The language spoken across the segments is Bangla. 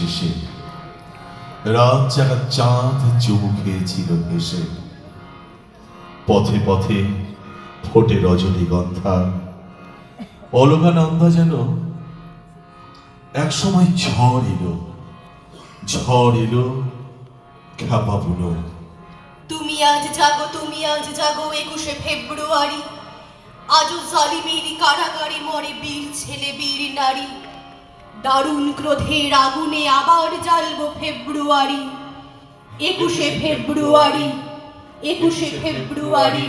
শেষে রাত জাগা চাঁদ চুমু খেয়েছিল হেসে। পথে পথে ফোটে রজনীগন্ধা, অলকানন্দা যেন একসময় ঝড় এলো খ্যাপা বুনো। তুমি আজ জাগো, তুমি আজ জাগো 21শে ফেব্রুয়ারি। আজও জালিমেরই কারাগারে মরে বীর ছেলে বীর নারী। দারুণ ক্রোধের আগুনে আবার জ্বালবো ফেব্রুয়ারি। 21শে ফেব্রুয়ারি, 21শে ফেব্রুয়ারি,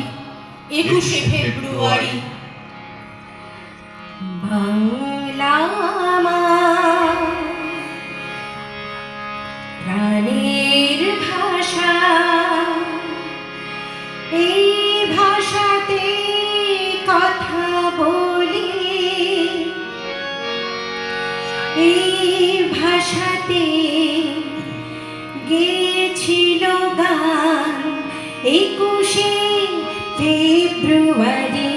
21শে ফেব্রুয়ারি। বাংলা আমার প্রাণের ভাষা, এই ভাষাতে কথা বলি, এই ভাষাতে গেছিল গান 21শে ফেব্রুয়ারি।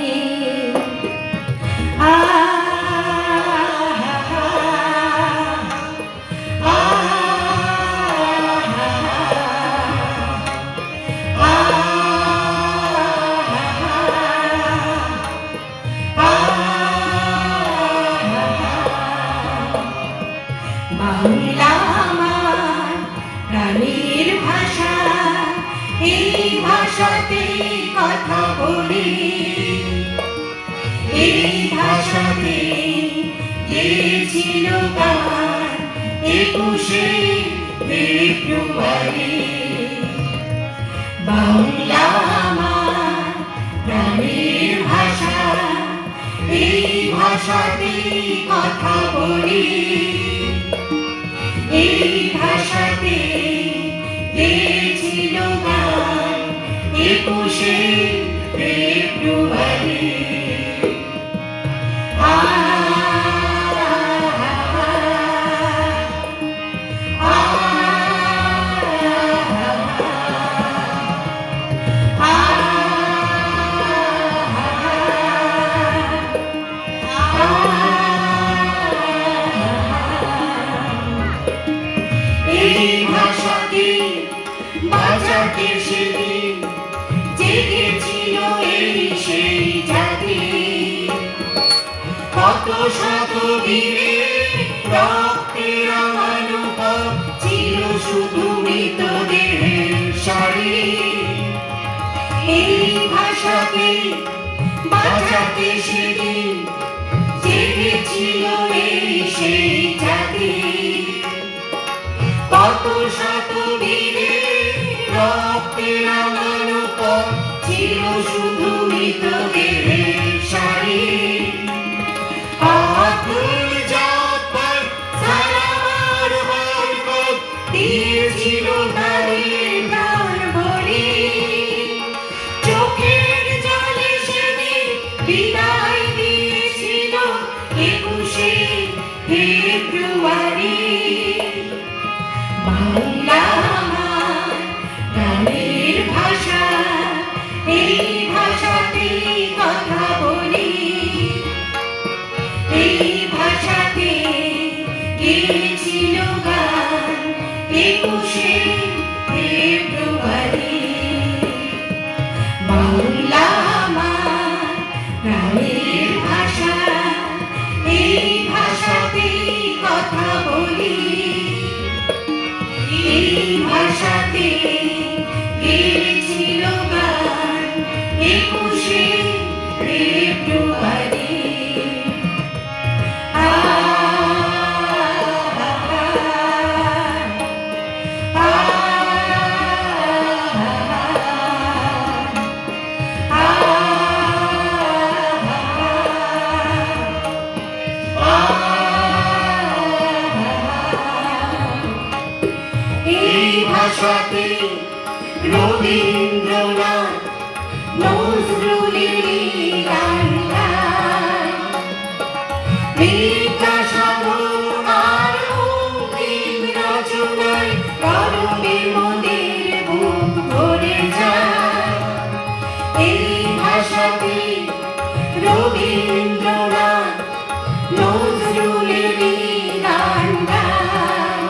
বাংলা আমার প্রাণের ভাষা, এই ভাষাতে কথা বলি, এই ভাষাতে গেছিল গান 21শে ফেব্রুয়ারি। বাংলা আমার প্রাণের ভাষা, এই ভাষাতে কথা বলি, এই ভাষাতে গেছিল গান 21শে ফেব্রুয়ারি। এই ভাষাকে বাঁচাতে সেদিন জেগেছিল এই সেই জাতি। কত শত বীরের রক্তে রাঙানো পথ ছিল শুধু মৃতদেহের সারি। এই ভাষাকে বাঁচাতে সেদিন জেগেছিল এই সেই জাতি। কত শত বীরের রক্তে রাঙানো পথ ছিল শুধু মৃতদেহের সারি। আকুল জাতপাত সালামার বরকত দিয়েছিল তাদের প্রাণ বলি। চোখের জলে সেদিন বিদায় দিয়েছিল 21শে ফেব্রুয়ারি। বাংলা আমার প্রাণের ভাষা, এই ভাষাতে কথা বলি, এই ভাষাতে গেছিল গান 21শে ফেব্রুয়ারি। বাংলা আমার প্রাণের ভাষা, এই ভাষাতে কথা বলি, এই ভাষাতে গেছিল গান 21শে ফেব্রুয়ারি। এই ভাষাতে রবীন্দ্রনাথ নজরুলেরই গান গায়। বিদ্যাসাগর আর অন্তিম রচনায় গরমে মোদের বুক ভরে যায়। এই ভাষাতে রবীন্দ্রনাথ নজরুলেরই গান গায়।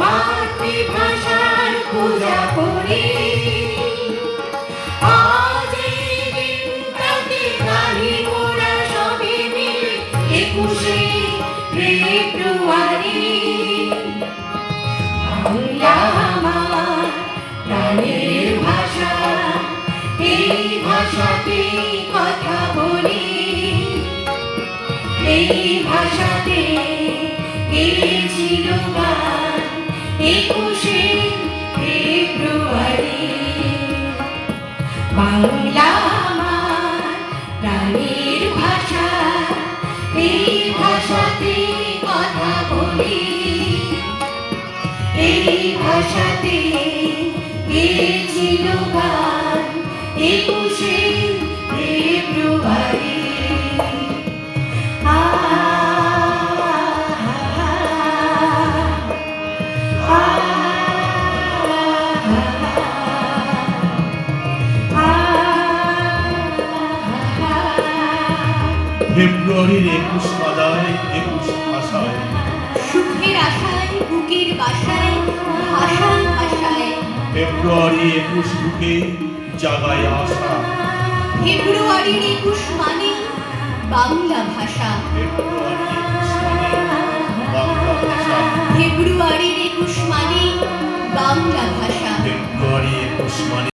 মাতৃভাষার পূজা করি। আজ এই দিনটাতে গাহি মোরা সবে মিলে 21শে ফেব্রুয়ারি। বাংলা আমার প্রাণের ভাষা, এই ভাষাতে কথা বলি, এই ভাষাতে গেয়েছিল গান 21শে ফেব্রুয়ারি। বাংলা আমার প্রাণের ভাষা, এই ভাষাতে কথা বলি, এই ভাষাতে গেয়েছিল গান 21শে ফেব্রুয়ারি। ফেব্রুয়ারির 21 পাতায় 21 ভাষায়, সুখের আশায় বুকের বাসায় ভাষায় ভাষায়। ফেব্রুয়ারি 21 বুকে জাগায় আশা, ফেব্রুয়ারির 21 মানে বাংলা ভাষা। ফেব্রুয়ারি 21 মানে বাংলা ভাষা, ফেব্রুয়ারির 21 মানে বাংলা ভাষা। ফেব্রুয়ারি 21 মানে